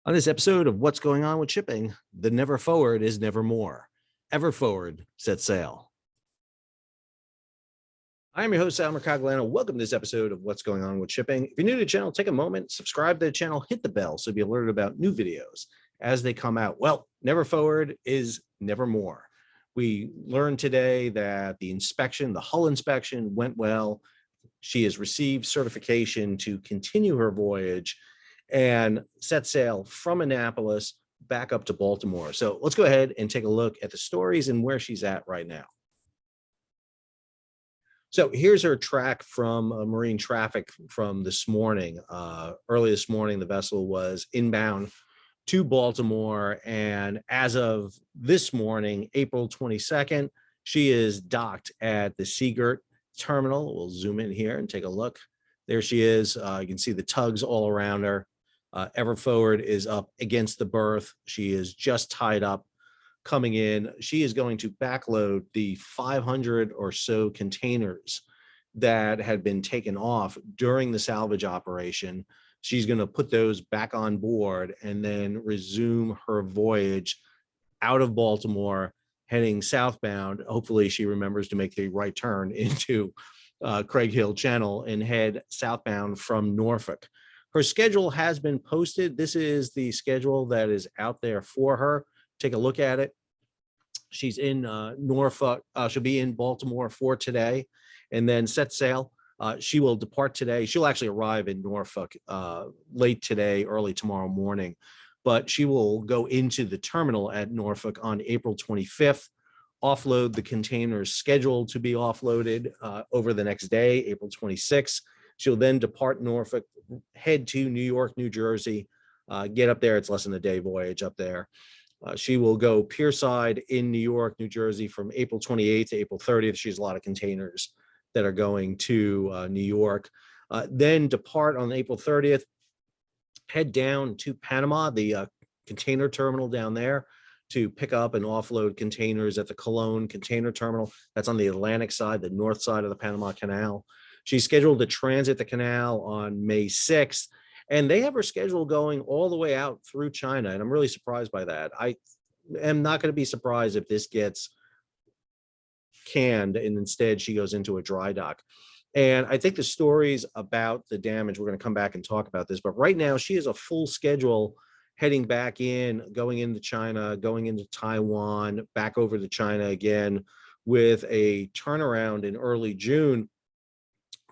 On this episode of What's Going On with Shipping, the never forward is never more. Ever forward set sail. I'm your host, Sal Mercaglano. Welcome to this episode of What's Going On with Shipping. If you're new to the channel, take a moment, subscribe to the channel, hit the bell so you'll be alerted about new videos as they come out. Well, never forward is never more. We learned today that the hull inspection went well. She has received certification to continue her voyage and set sail from Annapolis back up to Baltimore. So let's go ahead and take a look at the stories and where she's at right now. So here's her track from marine traffic from this morning. Early this morning, the vessel was inbound to Baltimore. And as of this morning, April 22nd, she is docked at the Seagirt terminal. We'll zoom in here and take a look. There she is. You can see the tugs all around her. Ever forward is up against the berth. She is just tied up coming in. She is going to backload the 500 or so containers that had been taken off during the salvage operation. She's going to put those back on board and then resume her voyage out of Baltimore, heading southbound. Hopefully she remembers to make the right turn into Craig Hill Channel and head southbound from Norfolk. Her schedule has been posted. This is the schedule that is out there for her. Take a look at it. She's in Norfolk. She'll be in Baltimore for today and then set sail. She will depart today. She'll actually arrive in Norfolk late today, early tomorrow morning, but she will go into the terminal at Norfolk on April 25th, offload the containers scheduled to be offloaded over the next day, April 26th. She'll then depart Norfolk, head to New York, New Jersey, get up there. It's less than a day voyage up there. She will go pierside in New York, New Jersey from April 28th to April 30th. She has a lot of containers that are going to New York. Then depart on April 30th, head down to Panama, the container terminal down there, to pick up and offload containers at the Cologne container terminal. That's on the Atlantic side, the north side of the Panama Canal. She's scheduled to transit the canal on May 6th, and they have her schedule going all the way out through China, and I'm really surprised by that. I am not going to be surprised if this gets canned and instead she goes into a dry dock. And I think the stories about the damage, we're going to come back and talk about this, but right now she has a full schedule heading back in, going into China, going into Taiwan, back over to China again, with a turnaround in early June,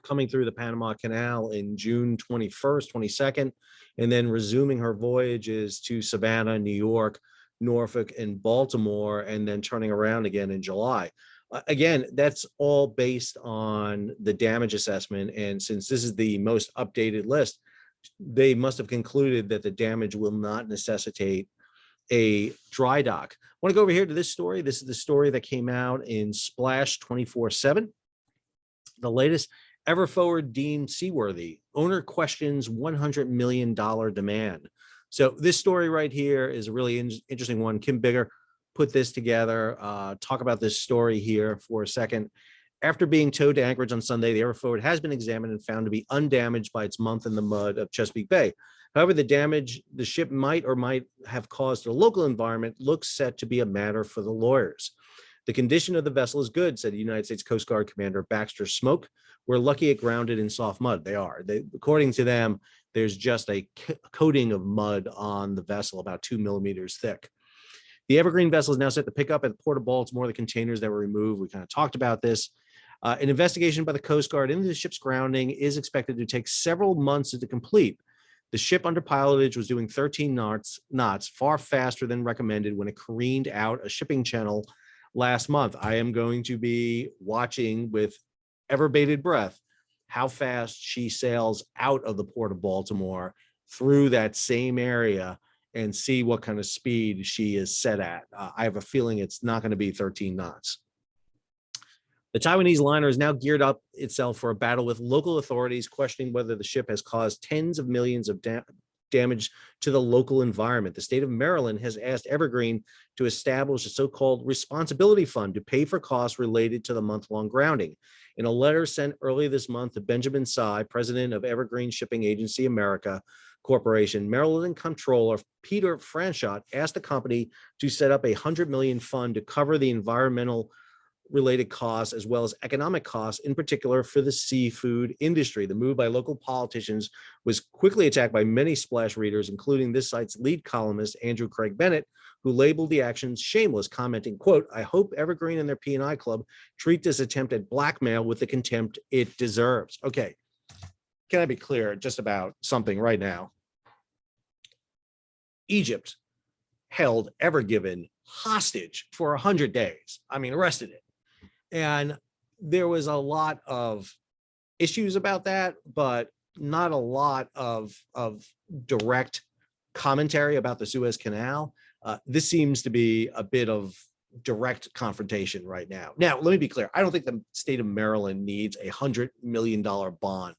coming through the Panama Canal in June 21st, 22nd, and then resuming her voyages to Savannah, New York, Norfolk, and Baltimore, and then turning around again in July. Again, that's all based on the damage assessment. And since this is the most updated list, they must have concluded that the damage will not necessitate a dry dock. I want to go over here to this story. This is the story that came out in Splash 24/7. The latest: Ever forward deemed seaworthy. Owner questions $100 million demand. So this story right here is a really interesting one. Kim Bigger put this together. Talk about this story here for a second. After being towed to Anchorage on Sunday, the Ever Forward has been examined and found to be undamaged by its month in the mud of Chesapeake Bay. However, the damage the ship might or might have caused to the local environment looks set to be a matter for the lawyers. The condition of the vessel is good, said United States Coast Guard Commander Baxter Smoke. We're lucky it grounded in soft mud. They are. According to them, there's just a coating of mud on the vessel, about 2 millimeters thick. The Evergreen vessel is now set to pick up at the Port of Baltimore the containers that were removed. We kind of talked about this. An investigation by the Coast Guard into the ship's grounding is expected to take several months to complete. The ship under pilotage was doing 13 knots, far faster than recommended when it careened out a shipping channel last month. I am going to be watching with ever bated breath how fast she sails out of the Port of Baltimore through that same area and see what kind of speed she is set at. I have a feeling it's not going to be 13 knots. The Taiwanese liner is now geared up itself for a battle with local authorities, questioning whether the ship has caused tens of millions of damage to the local environment. The state of Maryland has asked Evergreen to establish a so-called responsibility fund to pay for costs related to the month-long grounding. In a letter sent earlier this month to Benjamin Tsai, president of Evergreen Shipping Agency America Corporation, Maryland Comptroller Peter Franchot asked the company to set up a $100 million fund to cover the environmental related costs as well as economic costs, in particular for the seafood industry. The move by local politicians was quickly attacked by many Splash readers, including this site's lead columnist, Andrew Craig Bennett, who labeled the actions shameless, commenting, quote, "I hope Evergreen and their P&I club treat this attempt at blackmail with the contempt it deserves." Okay, can I be clear just about something right now? Egypt held Evergiven hostage for 100 days. I mean, arrested it. And there was a lot of issues about that, but not a lot of direct commentary about the Suez Canal. This seems to be a bit of direct confrontation right now. Now, let me be clear. I don't think the state of Maryland needs a $100 million bond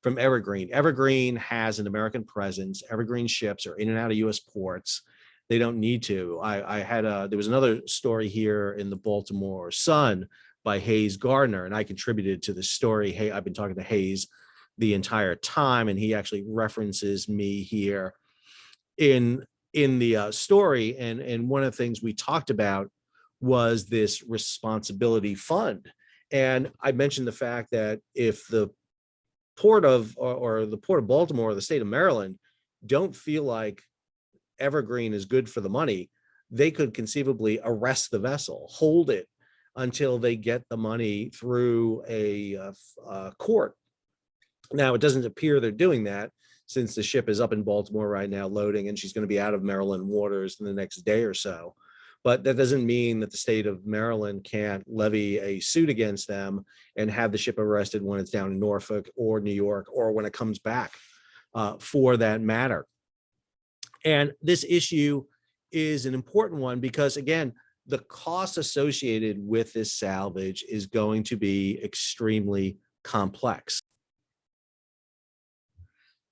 from Evergreen. Evergreen has an American presence. Evergreen ships are in and out of U.S. ports. They don't need to. There was another story here in the Baltimore Sun by Hayes Gardner, and I contributed to the story. Hey, I've been talking to Hayes the entire time, and he actually references me here in the story. And one of the things we talked about was this responsibility fund. And I mentioned the fact that if the port of or the port of Baltimore or the state of Maryland don't feel like Evergreen is good for the money, they could conceivably arrest the vessel, hold it until they get the money through a court. Now, it doesn't appear they're doing that, since the ship is up in Baltimore right now loading, and she's going to be out of Maryland waters in the next day or so. But that doesn't mean that the state of Maryland can't levy a suit against them and have the ship arrested when it's down in Norfolk or New York, or when it comes back, for that matter. And this issue is an important one because, again, the cost associated with this salvage is going to be extremely complex.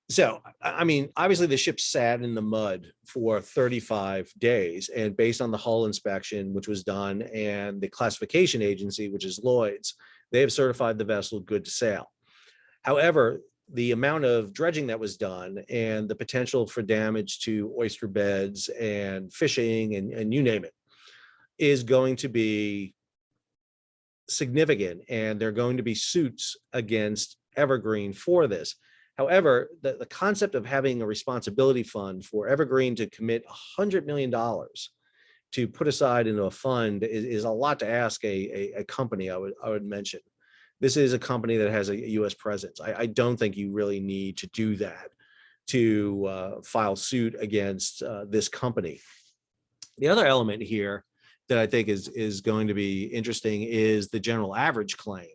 So, I mean, obviously the ship sat in the mud for 35 days, and based on the hull inspection, which was done, and the classification agency, which is Lloyd's, they have certified the vessel good to sail. However, the amount of dredging that was done and the potential for damage to oyster beds and fishing and you name it is going to be significant, and there are going to be suits against Evergreen for this. However, the concept of having a responsibility fund for Evergreen to commit $100 million to put aside into a fund is a lot to ask a company, I would mention. This is a company that has a U.S. presence. I don't think you really need to do that to file suit against this company. The other element here that I think is going to be interesting is the general average claim.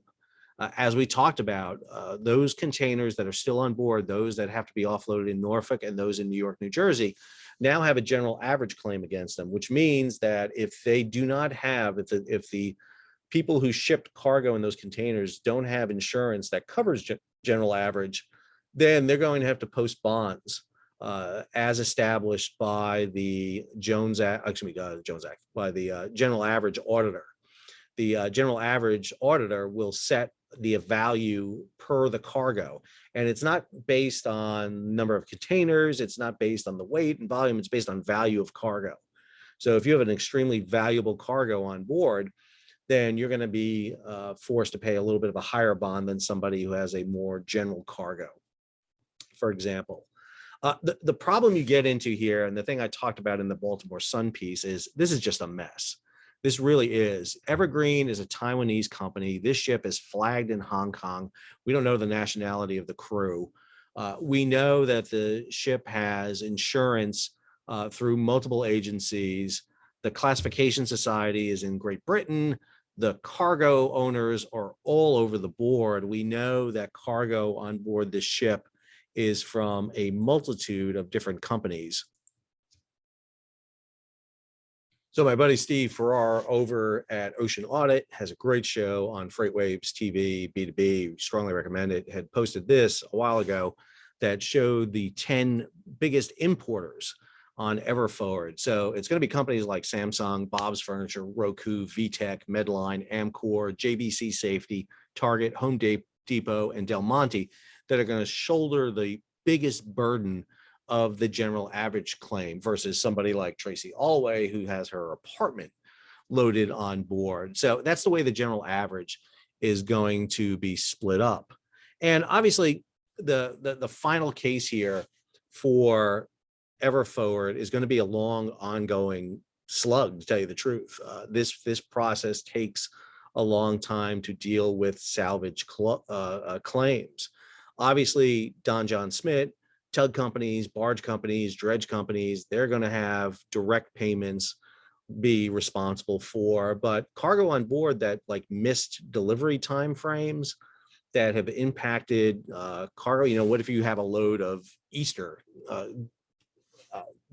As we talked about, those containers that are still on board, those that have to be offloaded in Norfolk and those in New York, New Jersey, now have a general average claim against them, which means that if they do not have, if the people who shipped cargo in those containers don't have insurance that covers general average, then they're going to have to post bonds as established by the Jones Act, by the general average auditor. The general average auditor will set the value per the cargo, and it's not based on number of containers, it's not based on the weight and volume, it's based on value of cargo. So if you have an extremely valuable cargo on board, then you're going to be forced to pay a little bit of a higher bond than somebody who has a more general cargo, for example. The problem you get into here, and the thing I talked about in the Baltimore Sun piece, is this is just a mess. This really is. Evergreen is a Taiwanese company. This ship is flagged in Hong Kong. We don't know the nationality of the crew. We know that the ship has insurance through multiple agencies. The classification society is in Great Britain. The cargo owners are all over the board. We know that cargo on board this ship is from a multitude of different companies. So my buddy Steve Farrar over at Ocean Audit has a great show on FreightWaves TV, B2B, strongly recommend it, had posted this a while ago that showed the 10 biggest importers on Ever Forward. So it's going to be companies like Samsung, Bob's Furniture, Roku, VTech, Medline, Amcor, JBC Safety, Target, Home Depot, and Del Monte that are going to shoulder the biggest burden of the general average claim versus somebody like Tracy Allway, who has her apartment loaded on board. So that's the way the general average is going to be split up. And obviously, the final case here for Ever Forward is going to be a long, ongoing slug, to tell you the truth. This process takes a long time to deal with salvage claims. Obviously, Don John Smith, tug companies, barge companies, dredge companies, they're going to have direct payments be responsible for, but cargo on board that like missed delivery time frames that have impacted cargo. What if you have a load of Easter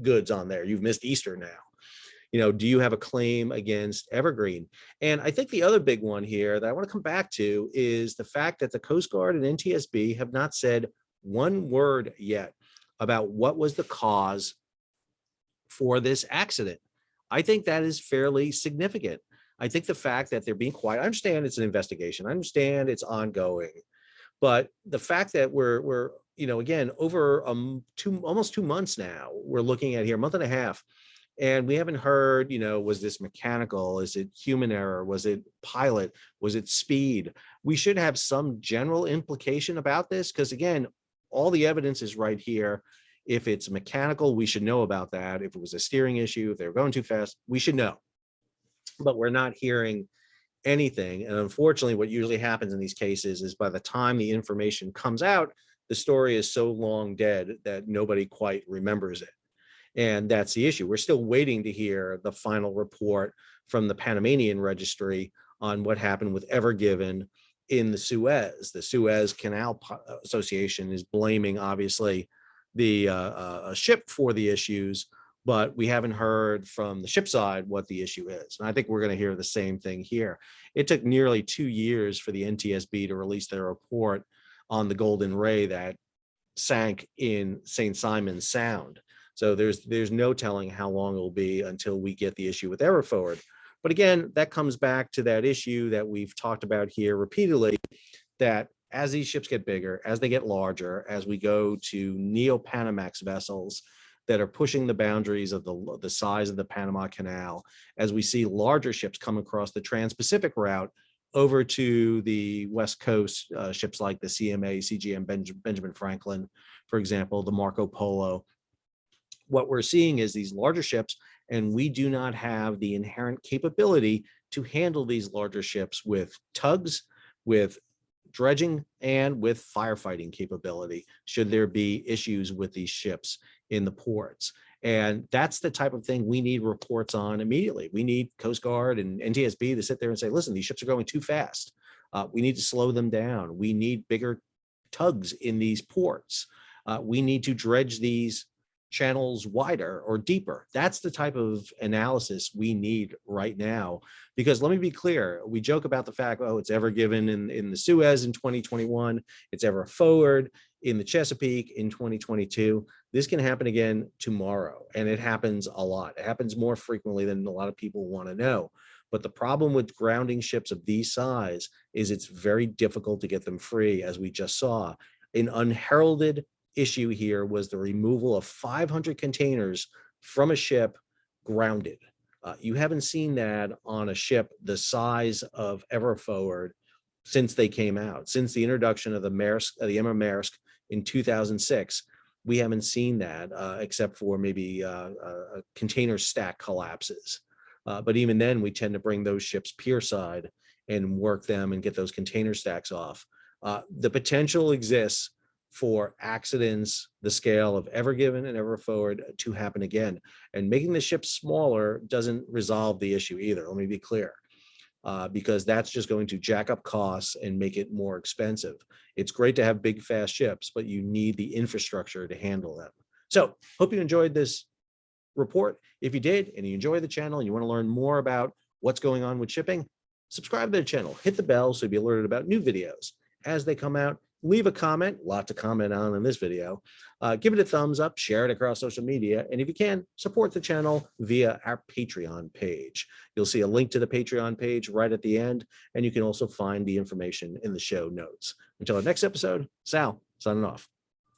goods on there? You've missed Easter now. Do you have a claim against Evergreen? And I think the other big one here that I want to come back to is the fact that the Coast Guard and NTSB have not said one word yet about what was the cause for this accident. I think that is fairly significant. I think the fact that they're being quiet, I understand it's an investigation. I understand it's ongoing, but the fact that we're again, over almost 2 months now, we're looking at here, a month and a half, and we haven't heard, was this mechanical? Is it human error? Was it pilot? Was it speed? We should have some general implication about this because, again, all the evidence is right here. If it's mechanical, we should know about that. If it was a steering issue, if they were going too fast, we should know. But we're not hearing anything. And unfortunately, what usually happens in these cases is by the time the information comes out, the story is so long dead that nobody quite remembers it. And that's the issue. We're still waiting to hear the final report from the Panamanian registry on what happened with Ever Given in the Suez. The Suez Canal Association is blaming, obviously, the ship for the issues, but we haven't heard from the ship side what the issue is. And I think we're going to hear the same thing here. It took nearly 2 years for the NTSB to release their report on the Golden Ray that sank in St. Simon's Sound. So there's no telling how long it will be until we get the issue with Ever Forward. But again, that comes back to that issue that we've talked about here repeatedly, that as these ships get bigger, as they get larger, as we go to neo-Panamax vessels that are pushing the boundaries of the size of the Panama Canal, as we see larger ships come across the Trans-Pacific route over to the West Coast, ships like the CMA, CGM, Benjamin Franklin, for example, the Marco Polo, what we're seeing is these larger ships, and we do not have the inherent capability to handle these larger ships with tugs, with dredging, and with firefighting capability should there be issues with these ships in the ports. And that's the type of thing we need reports on immediately. We need Coast Guard and NTSB to sit there and say, listen, these ships are going too fast. We need to slow them down. We need bigger tugs in these ports. We need to dredge these channels wider or deeper. That's the type of analysis we need right now. Because let me be clear, we joke about the fact, oh, it's Ever Given in the Suez in 2021, it's Ever Forward in the Chesapeake in 2022. This can happen again tomorrow, and it happens a lot. It happens more frequently than a lot of people want to know. But the problem with grounding ships of these size is it's very difficult to get them free, as we just saw. An unheralded issue here was the removal of 500 containers from a ship grounded. You haven't seen that on a ship the size of Ever Forward since they came out, since the introduction of the Emma Maersk in 2006. We haven't seen that except for maybe container stack collapses. But even then, we tend to bring those ships pierside and work them and get those container stacks off. The potential exists for accidents the scale of Ever Given and Ever Forward to happen again. And making the ship smaller doesn't resolve the issue either. Let me be clear, because that's just going to jack up costs and make it more expensive. It's great to have big, fast ships, but you need the infrastructure to handle them. So hope you enjoyed this report. If you did, and you enjoy the channel and you want to learn more about what's going on with shipping, subscribe to the channel, hit the bell so you'll be alerted about new videos as they come out. leave a comment, lot to comment on in this video. Give it a thumbs up, share it across social media, and if you can, support the channel via our Patreon page. You'll see a link to the Patreon page right at the end, and you can also find the information in the show notes. Until our next episode, Sal, signing off.